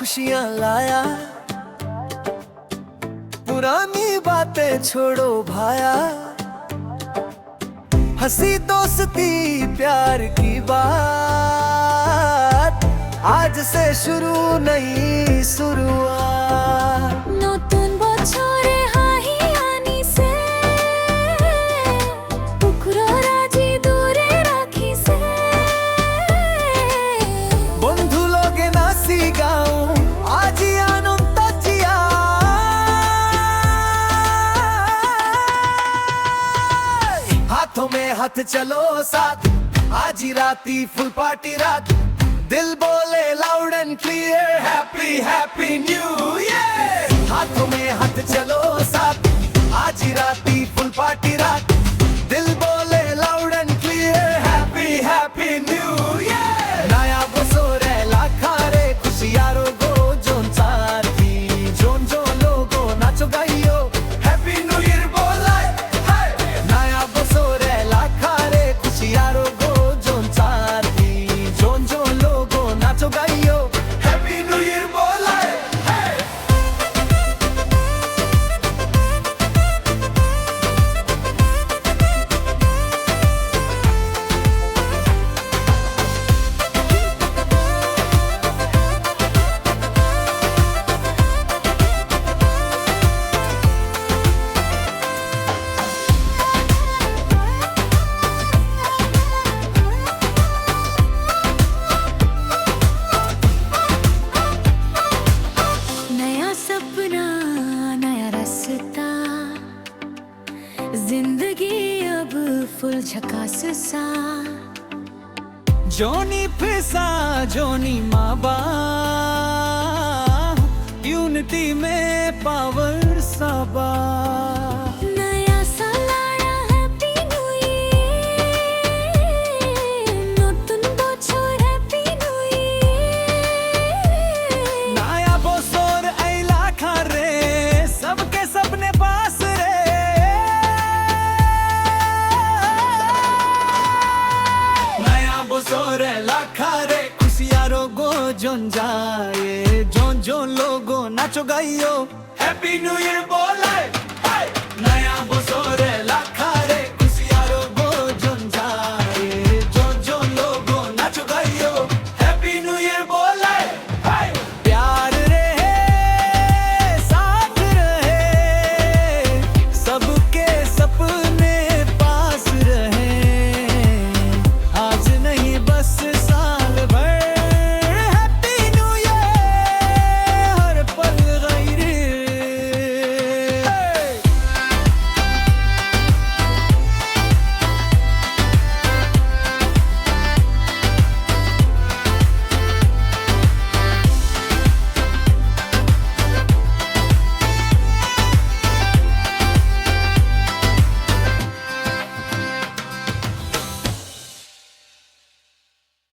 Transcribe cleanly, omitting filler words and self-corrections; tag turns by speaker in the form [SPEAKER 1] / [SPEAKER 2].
[SPEAKER 1] खुशियाँ लाया, पुरानी बातें छोड़ो भाया। हंसी दोस्ती प्यार की बात, आज से शुरू नई शुरुआत।
[SPEAKER 2] নতুন বছরে হাহি আনিছে, পুকুরর আজি দূরে রাখিছে।
[SPEAKER 1] বন্ধু লগে নাচি গাও আজি আনন্দ জিয়া। हाथों में हाथ चलो साथ, आज ही राती फुल पार्टी रात। दिल बोले loud and clear, happy happy new year. हाथों में हाथ चलो साथ, आज ही राती फुल पार्टी रात। दिल बोले loud and clear, happy happy new year. नया बसोर है लाखा रे, खुशियारो गो जोन सारखी। जोन जो लोगो नाचो गाइयो, हैप्पी न्यू ईयर बोलाए। नया बसोर है लाखा रे, खुशियारो गो जोन सारखी। जोन जो लोगो नाचो गाइयो, हैप्पी न्यू ईयर बोलाए।
[SPEAKER 2] नया सपना नया रास्ता, जिंदगी अब फुल झकास सा।
[SPEAKER 1] जोनी फिसा जोनी माबा, यूनिटी में पावर साबा।
[SPEAKER 2] नया साल आया, हैप्पी न्यू ईयर। নতুন বছর, হ্যাপি নিউ ইয়ার।
[SPEAKER 1] नया बसोर ऐला खारे, सबके सपने पास रे। नया बसोर ऐला खारे, खुशियारो गो जोन जाए। जोन जो लोगो नाचो गाइयो, हैप्पी न्यू ईयर बोलाए।